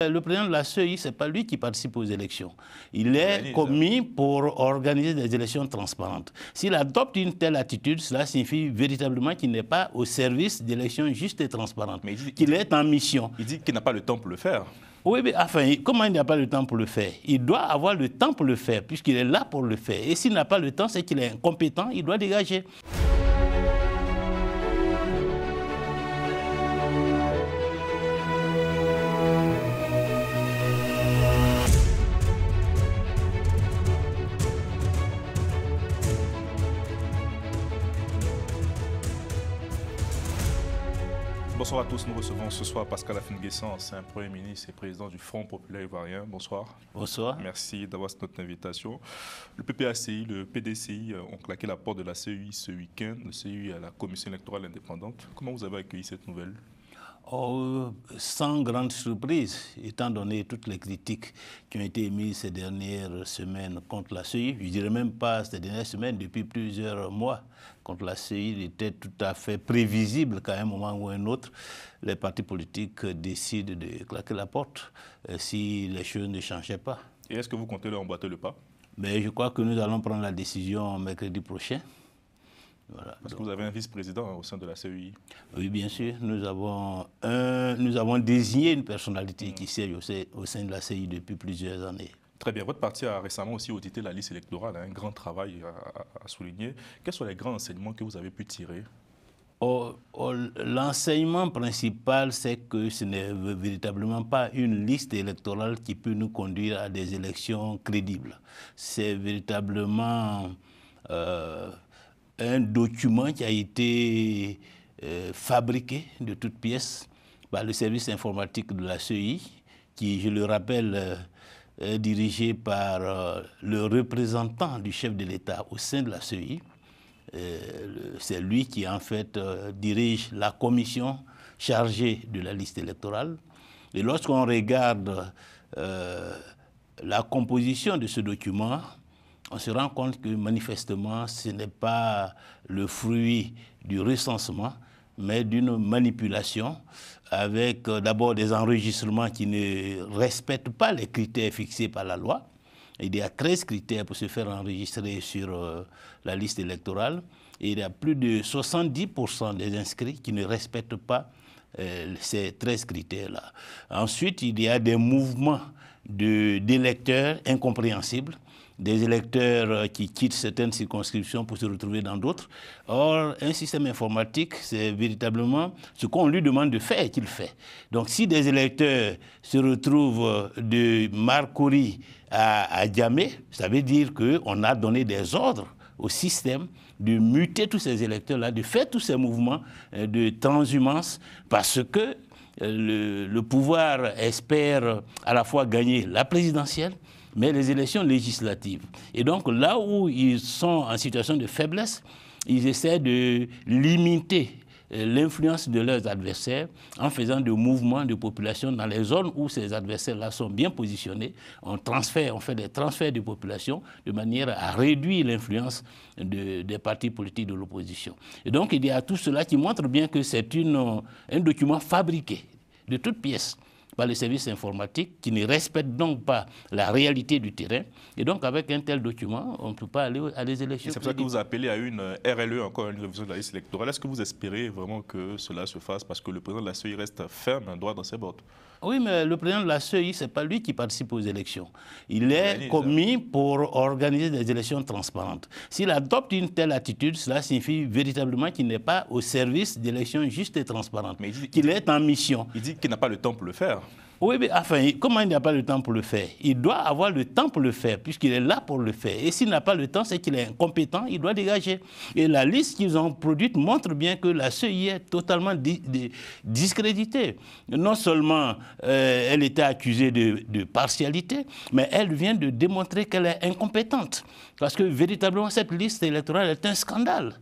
Le président de la CEI, ce n'est pas lui qui participe aux élections. Il est commis pour organiser des élections transparentes. S'il adopte une telle attitude, cela signifie véritablement qu'il n'est pas au service d'élections justes et transparentes, qu'il est en mission. Il dit qu'il n'a pas le temps pour le faire. Oui, mais enfin, comment il n'a pas le temps pour le faire? Il doit avoir le temps pour le faire, puisqu'il est là pour le faire. Et s'il n'a pas le temps, c'est qu'il est incompétent, il doit dégager. Bonsoir à tous, nous recevons ce soir Pascal Affi-N'Guessan, ancien Premier ministre et président du Front populaire ivoirien. Bonsoir. Bonsoir. Merci d'avoir notre invitation. Le PPACI, le PDCI ont claqué la porte de la CEI ce week-end. Le CEI à la Commission électorale indépendante. Comment vous avez accueilli cette nouvelle? Sans grande surprise, étant donné toutes les critiques qui ont été émises ces dernières semaines contre la CEI, je dirais même pas ces dernières semaines, depuis plusieurs mois, contre la CEI, il était tout à fait prévisible qu'à un moment ou un autre, les partis politiques décident de claquer la porte si les choses ne changeaient pas. Et est-ce que vous comptez leur emboîter le pas? Mais je crois que nous allons prendre la décision mercredi prochain. Voilà. Parce que vous avez un vice-président au sein de la CEI. Oui, bien sûr. Nous avons désigné une personnalité qui siège au sein de la CEI depuis plusieurs années. Très bien. Votre parti a récemment aussi audité la liste électorale, un grand travail à souligner. Quels sont les grands enseignements que vous avez pu tirer? L'enseignement principal, c'est que ce n'est véritablement pas une liste électorale qui peut nous conduire à des élections crédibles. C'est véritablement un document qui a été fabriqué de toutes pièces par le service informatique de la CEI, qui, je le rappelle, est dirigé par le représentant du chef de l'État au sein de la CEI. C'est lui qui, en fait, dirige la commission chargée de la liste électorale. Et lorsqu'on regarde la composition de ce document, on se rend compte que manifestement, ce n'est pas le fruit du recensement, mais d'une manipulation avec d'abord des enregistrements qui ne respectent pas les critères fixés par la loi. Il y a 13 critères pour se faire enregistrer sur la liste électorale et il y a plus de 70% des inscrits qui ne respectent pas ces 13 critères-là. Ensuite, il y a des mouvements d'électeurs incompréhensibles, des électeurs qui quittent certaines circonscriptions pour se retrouver dans d'autres. Or, un système informatique, c'est véritablement ce qu'on lui demande de faire qu'il fait. Donc, si des électeurs se retrouvent de Marcory à Djamé, ça veut dire qu'on a donné des ordres au système de muter tous ces électeurs-là, de faire tous ces mouvements de transhumance, parce que le pouvoir espère à la fois gagner la présidentielle, mais les élections législatives. Et donc là où ils sont en situation de faiblesse, ils essaient de limiter l'influence de leurs adversaires en faisant des mouvements de population dans les zones où ces adversaires-là sont bien positionnés. On fait des transferts de population de manière à réduire l'influence des partis politiques de l'opposition. Et donc il y a tout cela qui montre bien que c'est un document fabriqué de toutes pièces par les services informatiques qui ne respectent donc pas la réalité du terrain. Et donc, avec un tel document, on ne peut pas aller à des élections. C'est pour ça que vous appelez à une RLE, encore une révision de la liste électorale. Est-ce que vous espérez vraiment que cela se fasse parce que le président de la CEI reste ferme, droit dans ses bottes? Oui, mais le président de la CEI, ce n'est pas lui qui participe aux élections. Il est commis pour organiser des élections transparentes. S'il adopte une telle attitude, cela signifie véritablement qu'il n'est pas au service d'élections justes et transparentes, qu'il est en mission. Il dit qu'il n'a pas le temps pour le faire. Oui, mais enfin, comment il n'a pas le temps pour le faire? Il doit avoir le temps pour le faire, puisqu'il est là pour le faire. Et s'il n'a pas le temps, c'est qu'il est incompétent, il doit dégager. Et la liste qu'ils ont produite montre bien que la CEI est totalement discréditée. Non seulement elle était accusée de partialité, mais elle vient de démontrer qu'elle est incompétente. Parce que véritablement, cette liste électorale est un scandale.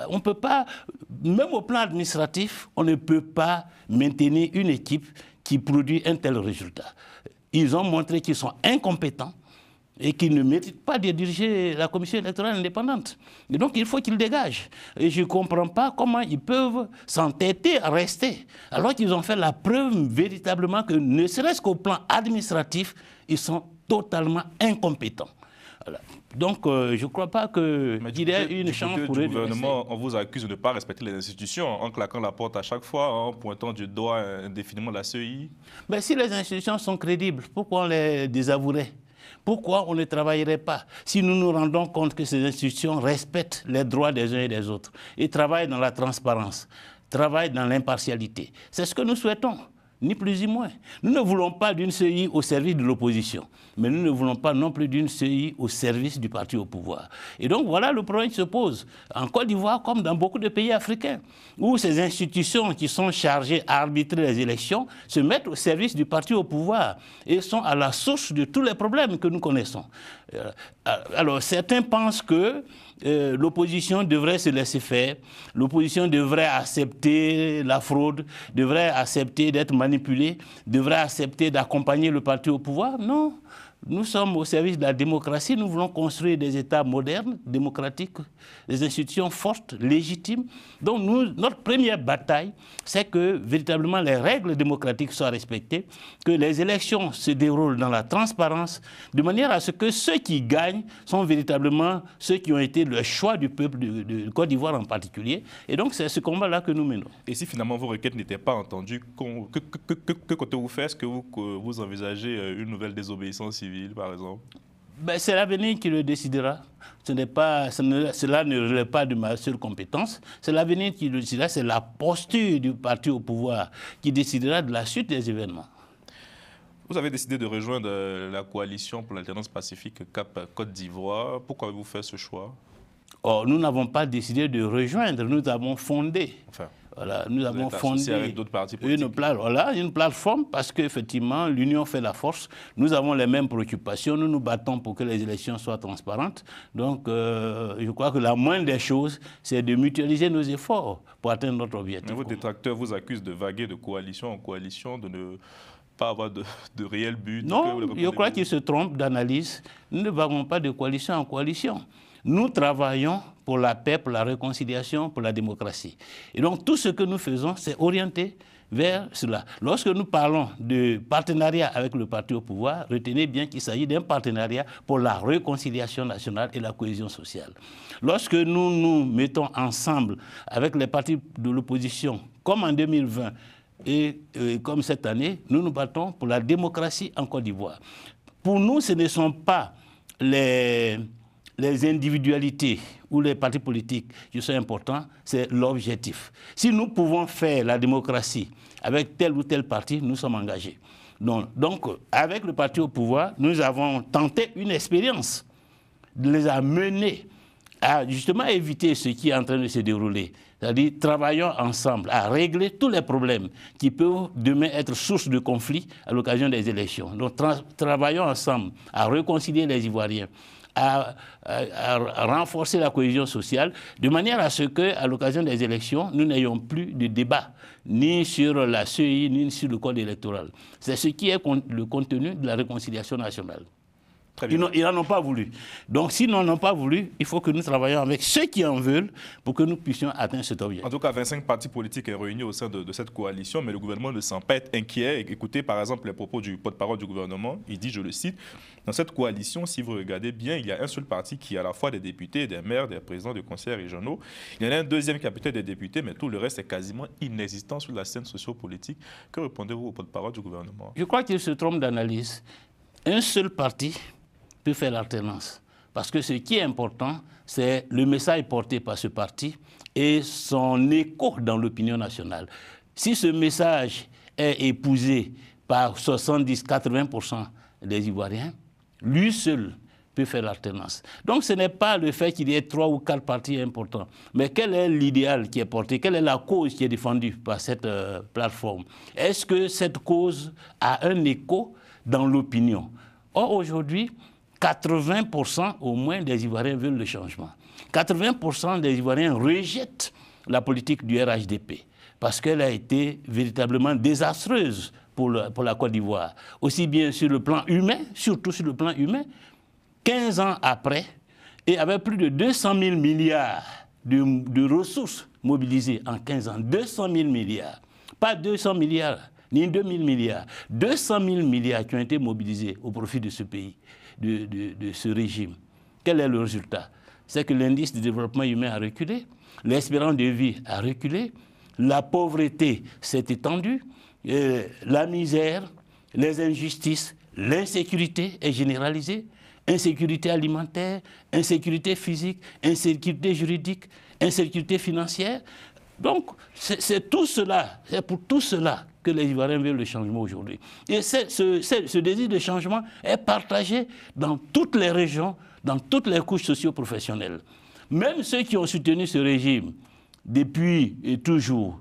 On ne peut pas, même au plan administratif, on ne peut pas maintenir une équipe qui produit un tel résultat. Ils ont montré qu'ils sont incompétents et qui ne mérite pas de diriger la commission électorale indépendante. Et donc, il faut qu'ils dégagent. Et je ne comprends pas comment ils peuvent s'entêter à rester, alors qu'ils ont fait la preuve véritablement que, ne serait-ce qu'au plan administratif, ils sont totalement incompétents. Voilà. Donc, je ne crois pas qu'il y ait une chance pour eux. Le gouvernement, on vous accuse de ne pas respecter les institutions en claquant la porte à chaque fois, en pointant du doigt indéfiniment la CEI. Mais si les institutions sont crédibles, pourquoi on les désavouerait? Pourquoi on ne travaillerait pas si nous nous rendons compte que ces institutions respectent les droits des uns et des autres et travaillent dans la transparence, travaillent dans l'impartialité? C'est ce que nous souhaitons, ni plus ni moins. Nous ne voulons pas d'une CEI au service de l'opposition, mais nous ne voulons pas non plus d'une CEI au service du parti au pouvoir. Et donc voilà le problème qui se pose en Côte d'Ivoire comme dans beaucoup de pays africains, où ces institutions qui sont chargées à arbitrer les élections se mettent au service du parti au pouvoir et sont à la source de tous les problèmes que nous connaissons. Alors certains pensent que l'opposition devrait se laisser faire, l'opposition devrait accepter la fraude, devrait accepter d'être manipulée, devrait accepter d'accompagner le parti au pouvoir. Non, nous sommes au service de la démocratie, nous voulons construire des États modernes, démocratiques, des institutions fortes, légitimes. Donc notre première bataille, c'est que véritablement les règles démocratiques soient respectées, que les élections se déroulent dans la transparence, de manière à ce que ceux qui gagnent sont véritablement ceux qui ont été le choix du peuple de Côte d'Ivoire en particulier. Et donc c'est ce combat-là que nous menons. Et si finalement vos requêtes n'étaient pas entendues, que comptez-vous faire? Est-ce que vous envisagez une nouvelle désobéissance civile, par exemple? Ben, c'est l'avenir qui le décidera. Cela ne relève pas de ma seule compétence. C'est l'avenir qui le décidera. C'est la posture du parti au pouvoir qui décidera de la suite des événements. Vous avez décidé de rejoindre la coalition pour l'alternance pacifique Cap Côte d'Ivoire. Pourquoi avez-vous fait ce choix? Or, nous n'avons pas décidé de rejoindre. Nous avons fondé. Enfin, voilà, nous avons fondé avec d'autres partis politiques. une plateforme parce qu'effectivement, l'union fait la force. Nous avons les mêmes préoccupations. Nous nous battons pour que les élections soient transparentes. Donc, je crois que la moindre des choses, c'est de mutualiser nos efforts pour atteindre notre objectif. Mais vos détracteurs vous accusent de vaguer de coalition en coalition, de ne pas avoir de réel but. Non, je crois qu'ils se trompent d'analyse. Nous ne vaguons pas de coalition en coalition. Nous travaillons pour la paix, pour la réconciliation, pour la démocratie. Et donc tout ce que nous faisons, c'est orienté vers cela. Lorsque nous parlons de partenariat avec le parti au pouvoir, retenez bien qu'il s'agit d'un partenariat pour la réconciliation nationale et la cohésion sociale. Lorsque nous nous mettons ensemble avec les partis de l'opposition, comme en 2020 et comme cette année, nous nous battons pour la démocratie en Côte d'Ivoire. Pour nous, ce ne sont pas les individualités ou les partis politiques qui sont importants, c'est l'objectif. Si nous pouvons faire la démocratie avec tel ou tel parti, nous sommes engagés. Donc, avec le parti au pouvoir, nous avons tenté une expérience, de les amener à justement éviter ce qui est en train de se dérouler. C'est-à-dire, travaillons ensemble à régler tous les problèmes qui peuvent demain être source de conflits à l'occasion des élections. Donc, travaillons ensemble à réconcilier les Ivoiriens, à renforcer la cohésion sociale, de manière à ce qu'à l'occasion des élections, nous n'ayons plus de débat, ni sur la CEI, ni sur le code électoral. C'est ce qui est le contenu de la réconciliation nationale. Ils n'en ont pas voulu. Donc, s'ils n'en ont pas voulu, il faut que nous travaillions avec ceux qui en veulent pour que nous puissions atteindre cet objectif. En tout cas, 25 partis politiques sont réunis au sein de cette coalition, mais le gouvernement ne semble pas être inquiet. Écoutez, par exemple, les propos du porte-parole du gouvernement. Il dit, je le cite, « Dans cette coalition, si vous regardez bien, il y a un seul parti qui a à la fois des députés, des maires, des présidents de conseils régionaux. Il y en a un deuxième qui a peut-être des députés, mais tout le reste est quasiment inexistant sur la scène sociopolitique. » Que répondez-vous au porte-parole du gouvernement? Je crois qu'il se trompe d'analyse. Un seul parti peut faire l'alternance. Parce que ce qui est important, c'est le message porté par ce parti et son écho dans l'opinion nationale. Si ce message est épousé par 70-80% des Ivoiriens, lui seul peut faire l'alternance. Donc ce n'est pas le fait qu'il y ait 3 ou 4 partis importants, mais quel est l'idéal qui est porté, quelle est la cause qui est défendue par cette plateforme? Est-ce que cette cause a un écho dans l'opinion? Or, aujourd'hui, 80% au moins des Ivoiriens veulent le changement. 80% des Ivoiriens rejettent la politique du RHDP parce qu'elle a été véritablement désastreuse pour la Côte d'Ivoire. Aussi bien sur le plan humain, surtout sur le plan humain, 15 ans après, et avec plus de 200 000 milliards de ressources mobilisées en 15 ans. 200 000 milliards. Pas 200 milliards, ni 2 000 milliards. 200 000 milliards qui ont été mobilisés au profit de ce pays, de ce régime. Quel est le résultat? C'est que l'indice de développement humain a reculé, l'espérance de vie a reculé, la pauvreté s'est étendue, la misère, les injustices, l'insécurité est généralisée, insécurité alimentaire, insécurité physique, insécurité juridique, insécurité financière. Donc, c'est tout cela, c'est pour tout cela que les Ivoiriens veulent le changement aujourd'hui. Et ce désir de changement est partagé dans toutes les régions, dans toutes les couches socio-professionnelles. Même ceux qui ont soutenu ce régime depuis et toujours,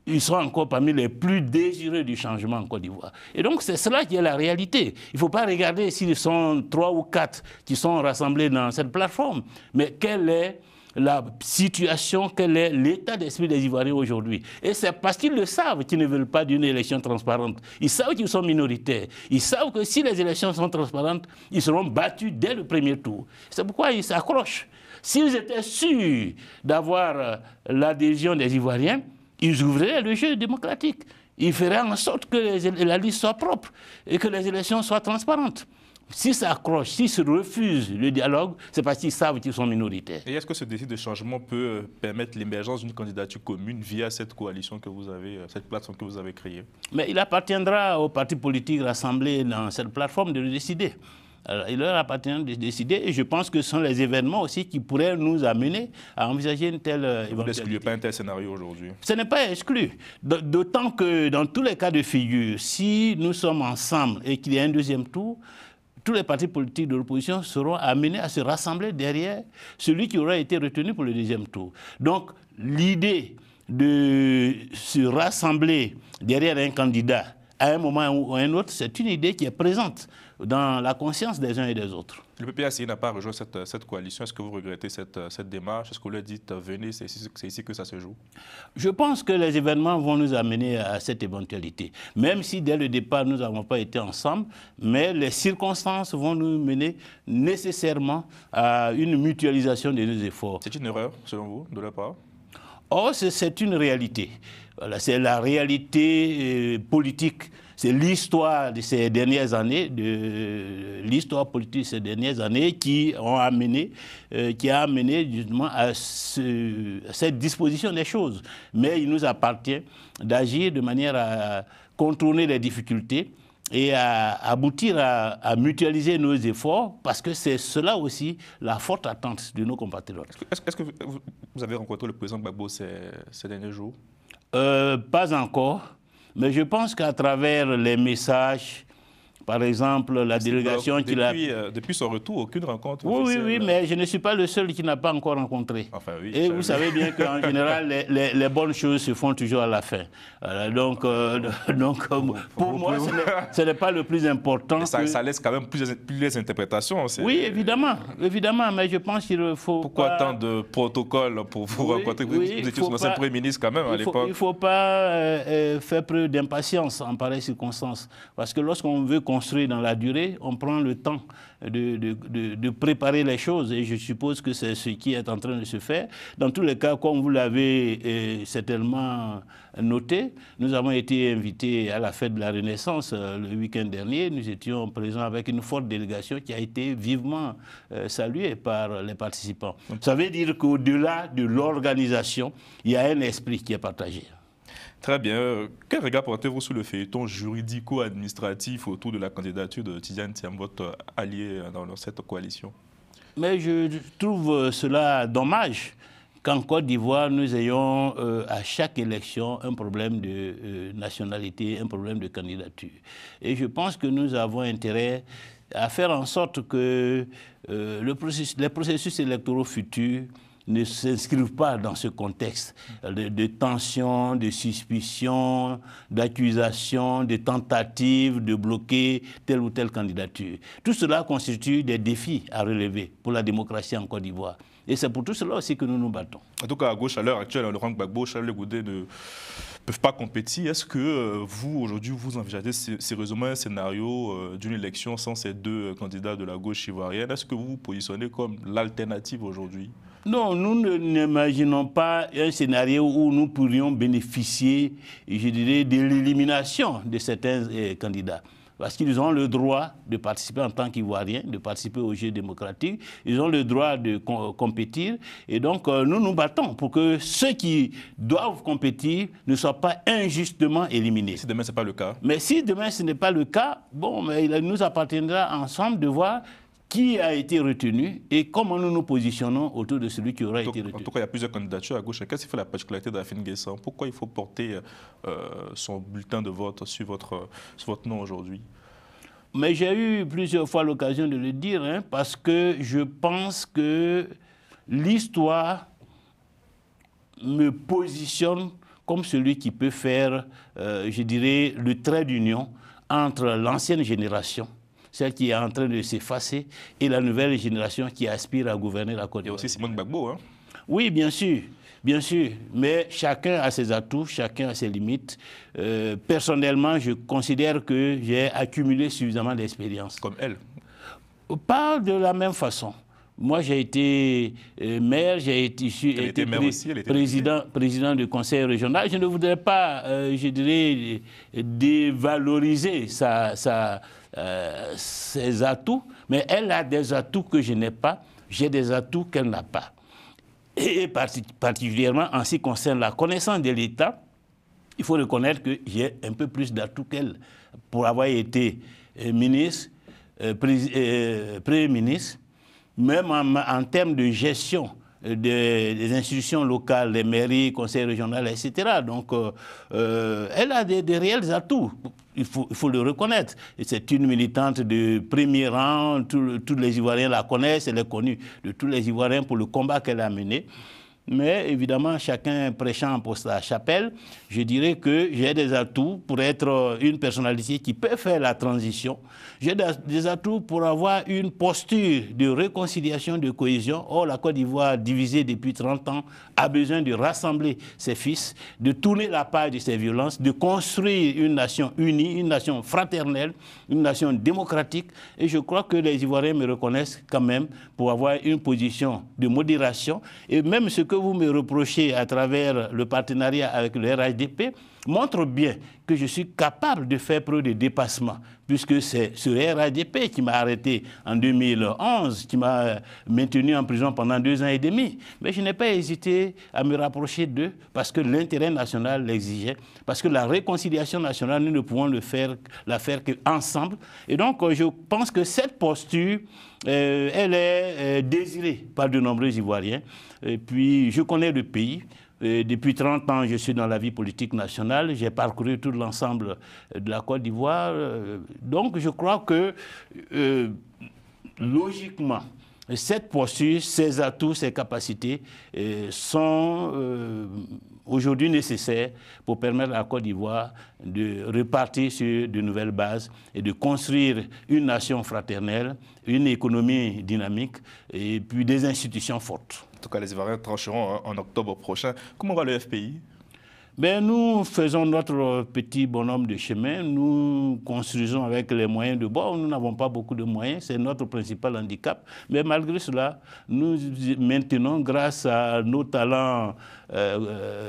ils sont encore parmi les plus désireux du changement en Côte d'Ivoire. Et donc, c'est cela qui est la réalité. Il ne faut pas regarder s'ils sont 3 ou 4 qui sont rassemblés dans cette plateforme. Mais quelle est la situation, quel est l'état d'esprit des Ivoiriens aujourd'hui? Et c'est parce qu'ils le savent qu'ils ne veulent pas d'une élection transparente. Ils savent qu'ils sont minoritaires. Ils savent que si les élections sont transparentes, ils seront battus dès le premier tour. C'est pourquoi ils s'accrochent. S'ils étaient sûrs d'avoir l'adhésion des Ivoiriens, ils ouvriraient le jeu démocratique. Ils feraient en sorte que la liste soit propre et que les élections soient transparentes. S'ils s'accrochent, s'ils se refusent le dialogue, c'est parce qu'ils savent qu'ils sont minoritaires. Et est-ce que ce défi de changement peut permettre l'émergence d'une candidature commune via cette coalition que vous avez, cette plateforme que vous avez créée? Mais il appartiendra aux partis politiques rassemblés dans cette plateforme de le décider. Alors, il leur appartient de décider et je pense que ce sont les événements aussi qui pourraient nous amener à envisager une telle éventualité. Vous n'excluez pas un tel scénario aujourd'hui? Ce n'est pas exclu. D'autant que dans tous les cas de figure, si nous sommes ensemble et qu'il y a un deuxième tour, tous les partis politiques de l'opposition seront amenés à se rassembler derrière celui qui aura été retenu pour le deuxième tour. Donc l'idée de se rassembler derrière un candidat à un moment ou à un autre, c'est une idée qui est présente dans la conscience des uns et des autres. Le PPACI n'a pas rejoint cette coalition. Est-ce que vous regrettez cette démarche? Est-ce que vous leur dites, venez, c'est ici que ça se joue? Je pense que les événements vont nous amener à cette éventualité. Même si dès le départ, nous n'avons pas été ensemble, mais les circonstances vont nous mener nécessairement à une mutualisation de nos efforts. C'est une erreur, selon vous, de leur part? Oh, c'est une réalité. Voilà, c'est la réalité politique. C'est l'histoire de ces dernières années, l'histoire politique de ces dernières années qui a amené justement à cette disposition des choses. Mais il nous appartient d'agir de manière à contourner les difficultés et à aboutir à mutualiser nos efforts, parce que c'est cela aussi la forte attente de nos compatriotes. Est-ce que vous avez rencontré le président Gbagbo ces derniers jours? Pas encore, mais je pense qu'à travers les messages, par exemple, la délégation qu'il a... Depuis son retour, aucune rencontre officielle. Oui, mais je ne suis pas le seul qui n'a pas encore rencontré. Enfin, oui, et vous savez bien qu'en général, les bonnes choses se font toujours à la fin. Donc pour moi, ce n'est pas le plus important. Ça laisse quand même plusieurs interprétations. Oui, évidemment, mais je pense qu'il faut Pourquoi tant de protocoles pour vous rencontrer? Vous étiez son ancien Premier ministre quand même à l'époque. Il ne faut pas faire preuve d'impatience en pareille circonstance. Parce que lorsqu'on veut construire dans la durée, on prend le temps de préparer les choses et je suppose que c'est ce qui est en train de se faire. Dans tous les cas, comme vous l'avez certainement noté, nous avons été invités à la fête de la Renaissance le week-end dernier. Nous étions présents avec une forte délégation qui a été vivement saluée par les participants. Ça veut dire qu'au-delà de l'organisation, il y a un esprit qui est partagé. Très bien. Quel regard portez-vous sur le feuilleton juridico-administratif autour de la candidature de Tidiane Thiam, votre allié dans cette coalition? Mais je trouve cela dommage qu'en Côte d'Ivoire, nous ayons à chaque élection un problème de nationalité, un problème de candidature. Et je pense que nous avons intérêt à faire en sorte que les processus électoraux futurs ne s'inscrivent pas dans ce contexte de tension, de suspicion, d'accusation, de tentative de bloquer telle ou telle candidature. Tout cela constitue des défis à relever pour la démocratie en Côte d'Ivoire. Et c'est pour tout cela aussi que nous nous battons. En tout cas, à gauche, à l'heure actuelle, Laurent Gbagbo, Charles Goudé ne peuvent pas compétir. Est-ce que vous, aujourd'hui, vous envisagez sérieusement un scénario d'une élection sans ces deux candidats de la gauche ivoirienne? Est-ce que vous vous positionnez comme l'alternative aujourd'hui? Non, nous n'imaginons pas un scénario où nous pourrions bénéficier, je dirais, de l'élimination de certains candidats. Parce qu'ils ont le droit de participer en tant qu'Ivoiriens, de participer au jeu démocratique. Ils ont le droit de compétir. Et donc, nous nous battons pour que ceux qui doivent compétir ne soient pas injustement éliminés. Si demain, ce n'est pas le cas. Mais si demain, ce n'est pas le cas, bon, mais il nous appartiendra ensemble de voir qui a été retenu et comment nous nous positionnons autour de celui qui aura été retenu. En tout cas, il y a plusieurs candidatures à gauche. Qu'est-ce qui fait la particularité d'Afin Guessan? Pourquoi il faut porter son bulletin de vote sur votre nom aujourd'hui? Mais j'ai eu plusieurs fois l'occasion de le dire, hein, parce que je pense que l'histoire me positionne comme celui qui peut faire, je dirais, le trait d'union entre l'ancienne génération, celle qui est en train de s'effacer, et la nouvelle génération qui aspire à gouverner la Côte d'Ivoire. Il y a aussi Simone Gbagbo, hein? Oui, bien sûr, mais chacun a ses atouts, chacun a ses limites. Personnellement, je considère que j'ai accumulé suffisamment d'expérience. Comme elle? Pas de la même façon. Moi, j'ai été maire, j'ai été président du conseil régional. Je ne voudrais pas, je dirais, dévaloriser ses atouts, mais elle a des atouts que je n'ai pas, j'ai des atouts qu'elle n'a pas. Et particulièrement en ce qui concerne la connaissance de l'État, il faut reconnaître que j'ai un peu plus d'atouts qu'elle. Pour avoir été ministre, Premier ministre, même en termes de gestion des institutions locales, les mairies, conseils régionaux, etc. Donc, elle a des réels atouts. Il faut le reconnaître. C'est une militante de premier rang, tous les Ivoiriens la connaissent, elle est connue de tous les Ivoiriens pour le combat qu'elle a mené. Mais évidemment, chacun prêchant pour sa chapelle, je dirais que j'ai des atouts pour être une personnalité qui peut faire la transition. J'ai des atouts pour avoir une posture de réconciliation, de cohésion. Or, la Côte d'Ivoire, divisée depuis 30 ans, a besoin de rassembler ses fils, de tourner la page de ses violences, de construire une nation unie, une nation fraternelle, une nation démocratique. Et je crois que les Ivoiriens me reconnaissent quand même pour avoir une position de modération. Et même ce que vous me reprochez à travers le partenariat avec le RHDP montre bien que je suis capable de faire preuve de dépassement, puisque c'est ce RHDP qui m'a arrêté en 2011, qui m'a maintenu en prison pendant 2 ans et demi. Mais je n'ai pas hésité à me rapprocher d'eux, parce que l'intérêt national l'exigeait, parce que la réconciliation nationale, nous ne pouvons la faire qu'ensemble. Et donc, je pense que cette posture, elle est désirée par de nombreux Ivoiriens. Et puis, je connais le pays. Depuis 30 ans, je suis dans la vie politique nationale. J'ai parcouru tout l'ensemble de la Côte d'Ivoire. Donc, je crois que, logiquement, cette posture, ses atouts, ses capacités sont aujourd'hui nécessaires pour permettre à la Côte d'Ivoire de repartir sur de nouvelles bases et de construire une nation fraternelle, une économie dynamique et puis des institutions fortes. En tout cas, les Ivoiriens trancheront en octobre prochain. Comment va le FPI? Ben, nous faisons notre petit bonhomme de chemin. Nous construisons avec les moyens de bord. Nous n'avons pas beaucoup de moyens. C'est notre principal handicap. Mais malgré cela, nous maintenons, grâce à nos talents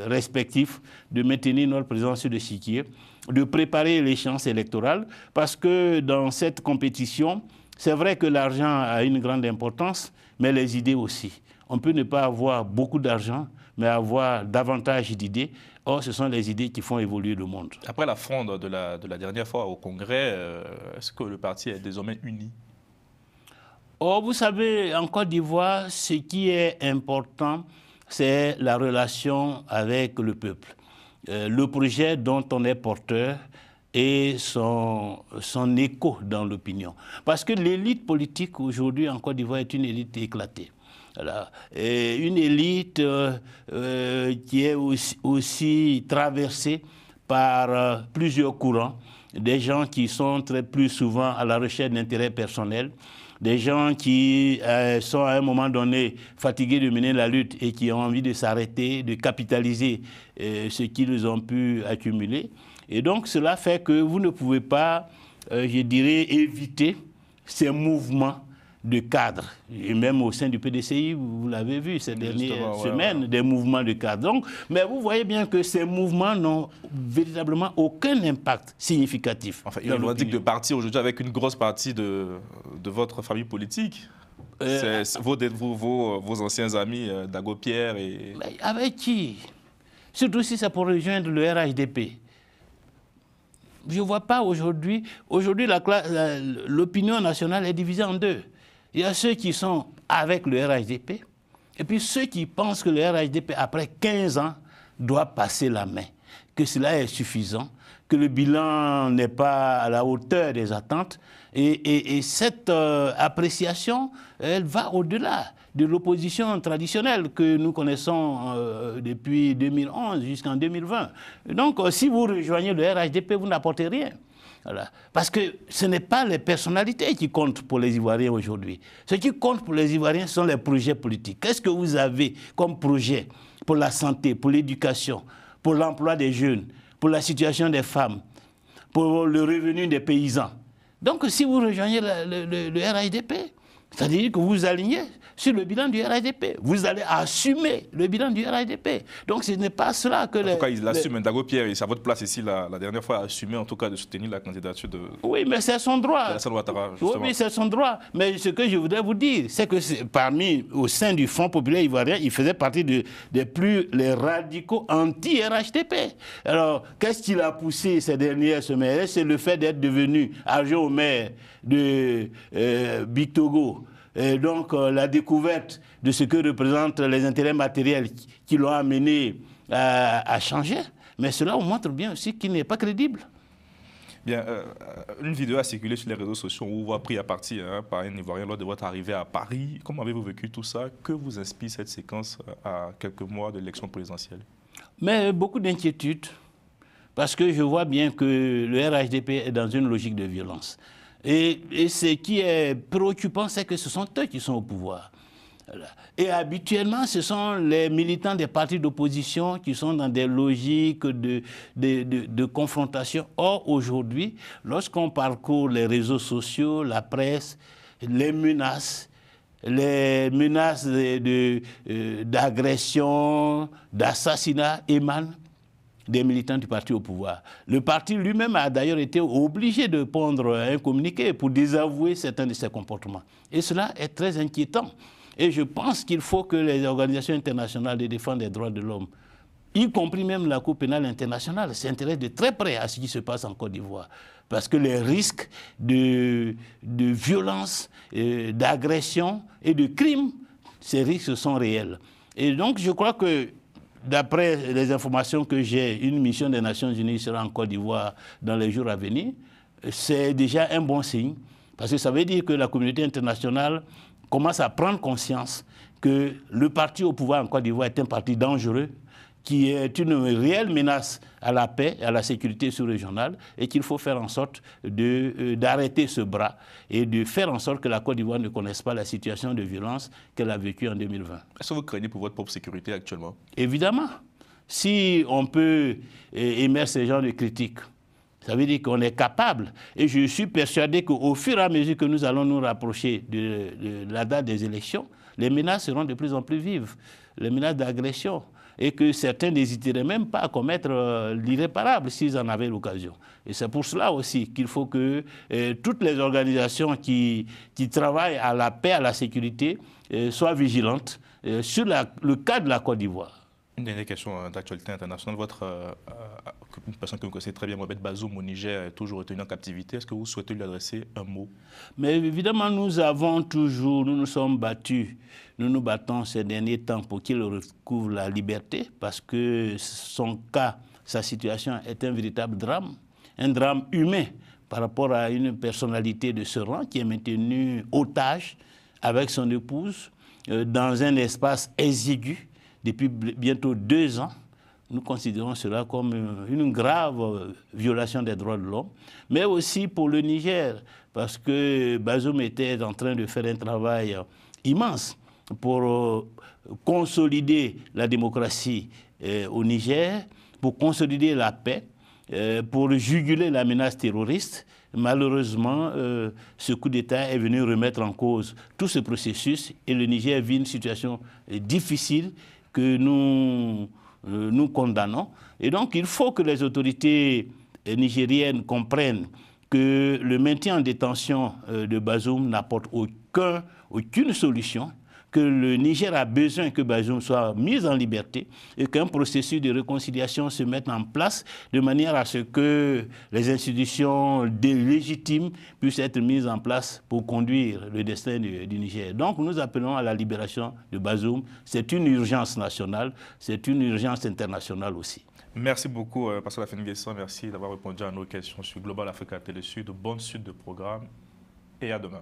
respectifs, de maintenir notre présence sur le chiquier, de préparer l'échéance électorale. Parce que dans cette compétition, c'est vrai que l'argent a une grande importance, mais les idées aussi. On peut ne pas avoir beaucoup d'argent, mais avoir davantage d'idées. Or, ce sont les idées qui font évoluer le monde. Après la fronde de la dernière fois au Congrès, est-ce que le parti est désormais uni? Oh, vous savez, en Côte d'Ivoire, ce qui est important, c'est la relation avec le peuple. Le projet dont on est porteur et son écho dans l'opinion. Parce que l'élite politique aujourd'hui en Côte d'Ivoire est une élite éclatée. Voilà. Et une élite qui est aussi traversée par plusieurs courants, des gens qui sont plus souvent à la recherche d'intérêts personnels, des gens qui sont à un moment donné fatigués de mener la lutte et qui ont envie de s'arrêter, de capitaliser ce qu'ils ont pu accumuler. Et donc cela fait que vous ne pouvez pas, je dirais, éviter ces mouvements de cadres. Et même au sein du PDCI, vous l'avez vu ces dernières semaines, des mouvements de cadres. Donc, mais vous voyez bien que ces mouvements n'ont véritablement aucun impact significatif. Enfin, il est dit de partir aujourd'hui avec une grosse partie de votre famille politique. C'est vos anciens amis, Dago Pierre et... Avec qui? Surtout si c'est pour rejoindre le RHDP. Je ne vois pas aujourd'hui... Aujourd'hui, l'opinion nationale est divisée en deux. Il y a ceux qui sont avec le RHDP et puis ceux qui pensent que le RHDP, après 15 ans, doit passer la main, que cela est suffisant, que le bilan n'est pas à la hauteur des attentes. Et cette appréciation, elle va au-delà de l'opposition traditionnelle que nous connaissons depuis 2011 jusqu'en 2020. Donc, si vous rejoignez le RHDP, vous n'apportez rien. Voilà. Parce que ce n'est pas les personnalités qui comptent pour les Ivoiriens aujourd'hui. Ce qui compte pour les Ivoiriens sont les projets politiques. Qu'est-ce que vous avez comme projet pour la santé, pour l'éducation, pour l'emploi des jeunes, pour la situation des femmes, pour le revenu des paysans? Donc si vous rejoignez le RHDP, c'est-à-dire que vous alignez sur le bilan du RHDP. Vous allez assumer le bilan du RHDP. Donc ce n'est pas cela que... En tout cas, il l'assume. Dago Pierre, c'est à votre place ici, la dernière fois, a assumé en tout cas de soutenir la candidature de... Oui, mais c'est son droit. Oui, c'est son droit. Mais ce que je voudrais vous dire, c'est que au sein du Front populaire ivoirien, il faisait partie les radicaux anti-RHDP. Alors, qu'est-ce qui l'a poussé ces dernières semaines? C'est le fait d'être devenu adjoint au maire de Big Togo. Et donc, la découverte de ce que représentent les intérêts matériels qui l'ont amené à changer. Mais cela montre bien aussi qu'il n'est pas crédible. Bien, une vidéo a circulé sur les réseaux sociaux où vous voyez pris à partie par un Ivoirien lors de votre arrivée à Paris. Comment avez-vous vécu tout ça? Que vous inspire cette séquence à quelques mois de l'élection présidentielle? Mais beaucoup d'inquiétudes, parce que je vois bien que le RHDP est dans une logique de violence. Et ce qui est préoccupant, c'est que ce sont eux qui sont au pouvoir. Et habituellement, ce sont les militants des partis d'opposition qui sont dans des logiques de confrontation. Or, aujourd'hui, lorsqu'on parcourt les réseaux sociaux, la presse, les menaces d'agression, d'assassinat émanent des militants du parti au pouvoir. Le parti lui-même a d'ailleurs été obligé de pondre un communiqué pour désavouer certains de ses comportements. Et cela est très inquiétant. Et je pense qu'il faut que les organisations internationales de défense des droits de l'homme, y compris même la Cour pénale internationale, s'intéressent de très près à ce qui se passe en Côte d'Ivoire. Parce que les risques de violence, d'agression et de crimes, ces risques sont réels. Et donc je crois que d'après les informations que j'ai, une mission des Nations Unies sera en Côte d'Ivoire dans les jours à venir. C'est déjà un bon signe, parce que ça veut dire que la communauté internationale commence à prendre conscience que le parti au pouvoir en Côte d'Ivoire est un parti dangereux, qui est une réelle menace à la paix et à la sécurité sous-régionale, et qu'il faut faire en sorte d'arrêter ce bras et de faire en sorte que la Côte d'Ivoire ne connaisse pas la situation de violence qu'elle a vécue en 2020. Est-ce que vous craignez pour votre propre sécurité actuellement? Évidemment. Si on peut émettre ce genre de critiques, ça veut dire qu'on est capable. Et je suis persuadé qu'au fur et à mesure que nous allons nous rapprocher de la date des élections, les menaces seront de plus en plus vives, les menaces d'agression, et que certains n'hésiteraient même pas à commettre l'irréparable s'ils en avaient l'occasion. Et c'est pour cela aussi qu'il faut que toutes les organisations qui travaillent à la paix, à la sécurité, soient vigilantes sur le cas de la Côte d'Ivoire. Une dernière question d'actualité internationale. Une personne que vous connaissez très bien, Mohamed Bazoum, au Niger, est toujours retenu en captivité. Est-ce que vous souhaitez lui adresser un mot? Mais évidemment, nous nous sommes battus, nous nous battons ces derniers temps pour qu'il recouvre la liberté, parce que son cas, sa situation est un véritable drame, un drame humain par rapport à une personnalité de ce rang qui est maintenue otage avec son épouse. dans un espace exigu depuis bientôt 2 ans. Nous considérons cela comme une grave violation des droits de l'homme, mais aussi pour le Niger, parce que Bazoum était en train de faire un travail immense pour consolider la démocratie au Niger, pour consolider la paix, pour juguler la menace terroriste. Malheureusement, ce coup d'État est venu remettre en cause tout ce processus et le Niger vit une situation difficile que nous condamnons. Et donc, il faut que les autorités nigériennes comprennent que le maintien en détention de Bazoum n'apporte aucune solution, que le Niger a besoin que Bazoum soit mis en liberté et qu'un processus de réconciliation se mette en place de manière à ce que les institutions légitimes puissent être mises en place pour conduire le destin du Niger. Donc nous appelons à la libération de Bazoum. C'est une urgence nationale, c'est une urgence internationale aussi. Merci beaucoup, Pascal Afeni-Guessan. Merci d'avoir répondu à nos questions sur Global Africa Télé Sud. Bonne suite de programme et à demain.